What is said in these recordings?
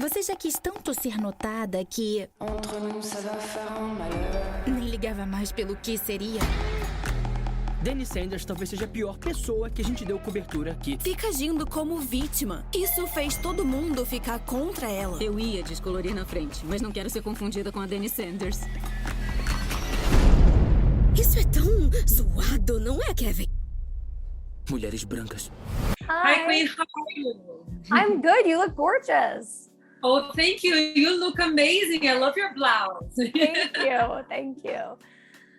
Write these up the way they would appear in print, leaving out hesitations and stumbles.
Você já quis tanto ser notada que nem ligava mais pelo que seria? Dani Sanders talvez seja a pior pessoa que a gente deu cobertura aqui. Fica agindo como vítima. Isso fez todo mundo ficar contra ela. Eu ia descolorir na frente, mas não quero ser confundida com a Dani Sanders. Isso é tão zoado, não é, Kevin? Mulheres brancas. Hi, Queen. How are you? I'm good. You look gorgeous. Oh, thank you. You look amazing. I love your blouse. Thank you. Thank you.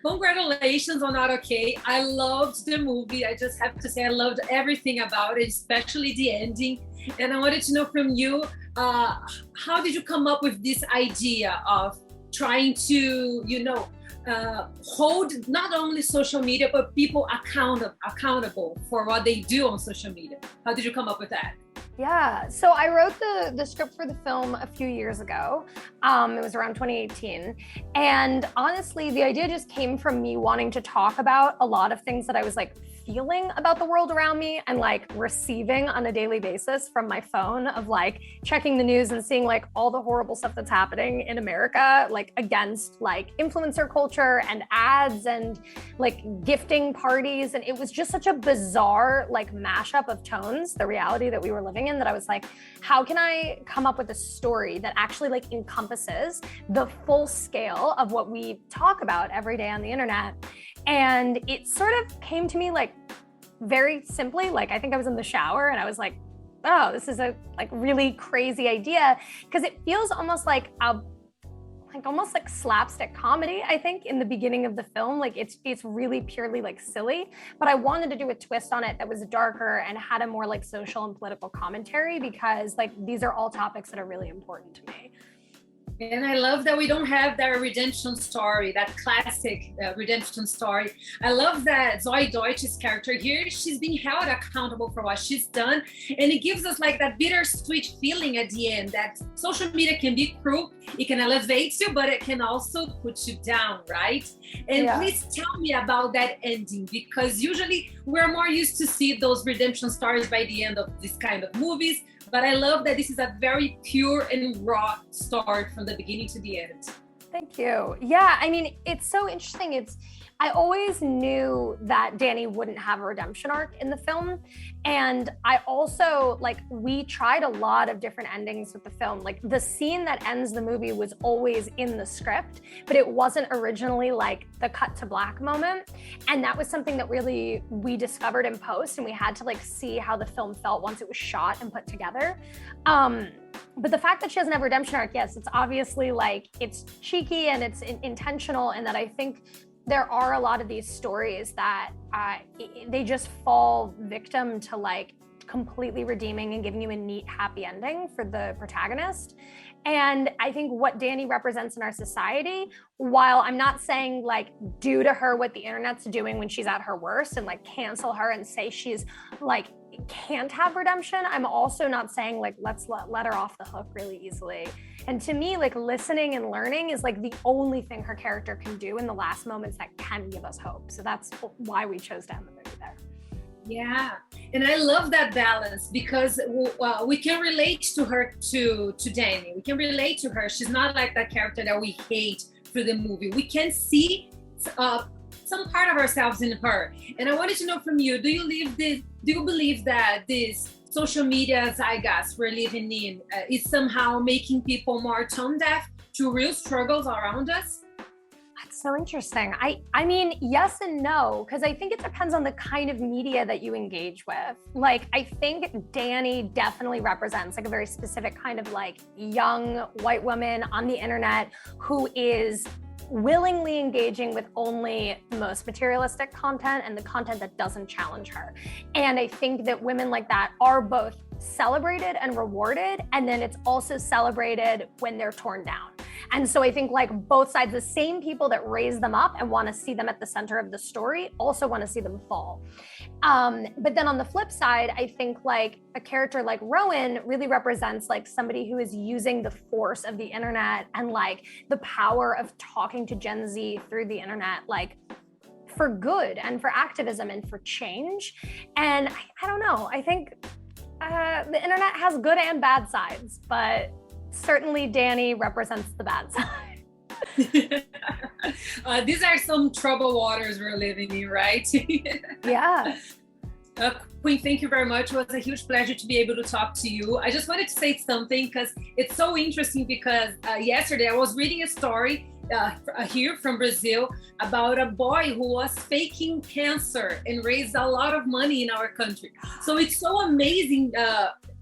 Congratulations on Not Okay. I loved the movie. I just have to say I loved everything about it, especially the ending. And I wanted to know from you, how did you come up with this idea of trying to, hold not only social media, but people accountable for what they do on social media? How did you come up with that? Yeah, so I wrote the script for the film a few years ago. It was around 2018. And honestly, the idea just came from me wanting to talk about a lot of things that I was like feeling about the world around me and like receiving on a daily basis from my phone of like checking the news and seeing like all the horrible stuff that's happening in America, like against like influencer culture and ads and like gifting parties. And it was just such a bizarre like mashup of tones, the reality that we were living in, that I was like, how can I come up with a story that actually like encompasses the full scale of what we talk about every day on the internet? And it sort of came to me like very simply, like I think I was in the shower and I was like, oh, this is a like really crazy idea, because it feels almost like almost like slapstick comedy, I think, in the beginning of the film. Like it's really purely like silly, but I wanted to do a twist on it that was darker and had a more like social and political commentary, because like these are all topics that are really important to me. And I love that we don't have that redemption story, that classic redemption story. I love that Zoe Deutsch's character here, she's being held accountable for what she's done. And it gives us like that bittersweet feeling at the end that social media can be cruel, it can elevate you, but it can also put you down, right? And please tell me about that ending, because usually we're more used to see those redemption stories by the end of this kind of movies. But I love that this is a very pure and raw story from the beginning to the end. Thank you. Yeah, I mean, it's so interesting. I always knew that Danny wouldn't have a redemption arc in the film. And I also, like, we tried a lot of different endings with the film. Like, the scene that ends the movie was always in the script, but it wasn't originally like the cut to black moment. And that was something that really we discovered in post, and we had to like see how the film felt once it was shot and put together. But the fact that she doesn't have a redemption arc, yes, it's obviously like, it's cheeky and it's intentional, and that I think there are a lot of these stories that they just fall victim to like completely redeeming and giving you a neat, happy ending for the protagonist. And I think what Danny represents in our society, while I'm not saying like do to her what the internet's doing when she's at her worst and like cancel her and say she's like can't have redemption, I'm also not saying like let's let her off the hook really easily. And to me, like listening and learning is like the only thing her character can do in the last moments that can give us hope. So that's why we chose to end the movie there. Yeah, and I love that balance, because we can relate to her, to Danny. We can relate to her. She's not like that character that we hate through the movie. We can see some part of ourselves in her. And I wanted to know from you, do you believe that this social media zeitgeist we're living in is somehow making people more tone deaf to real struggles around us? That's so interesting. I mean, yes and no, because I think it depends on the kind of media that you engage with. Like, I think Danny definitely represents like a very specific kind of like young white woman on the internet who is willingly engaging with only the most materialistic content and the content that doesn't challenge her. And I think that women like that are both celebrated and rewarded, and then it's also celebrated when they're torn down. And so I think like both sides, the same people that raise them up and want to see them at the center of the story also want to see them fall. But then on the flip side, I think like a character like Rowan really represents like somebody who is using the force of the internet and like the power of talking to Gen Z through the internet, like for good and for activism and for change. And I don't know, I think the internet has good and bad sides, but certainly Danny represents the bad side. These are some troubled waters we're living in, right? Yeah. Queen, thank you very much. It was a huge pleasure to be able to talk to you. I just wanted to say something because it's so interesting because yesterday I was reading a story here from Brazil about a boy who was faking cancer and raised a lot of money in our country. So it's so amazing.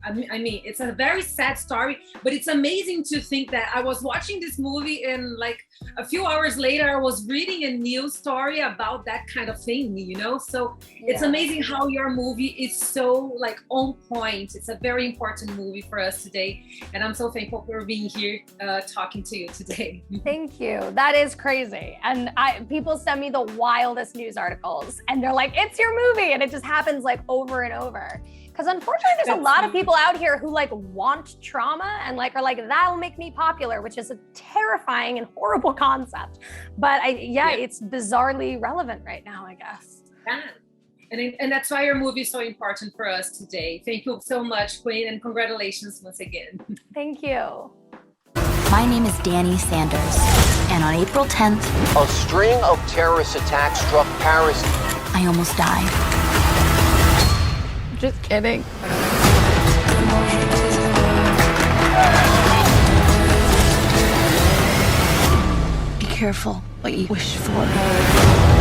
I mean, it's a very sad story, but it's amazing to think that I was watching this movie and like a few hours later, I was reading a news story about that kind of thing, you know? So it's amazing how your movie is so like on point. It's a very important movie for us today. And I'm so thankful for being here talking to you today. Thank you. That is crazy. And people send me the wildest news articles and they're like, it's your movie. And it just happens like over and over. Because unfortunately, there's a lot of people out here who like want trauma and like are like, that'll make me popular, which is a terrifying and horrible concept. But it's bizarrely relevant right now, I guess. Yeah. And that's why your movie is so important for us today. Thank you so much, Queen, and congratulations once again. Thank you. My name is Danny Sanders, and on April 10th, a string of terrorist attacks struck Paris. I almost died. Just kidding. Be careful what you wish for.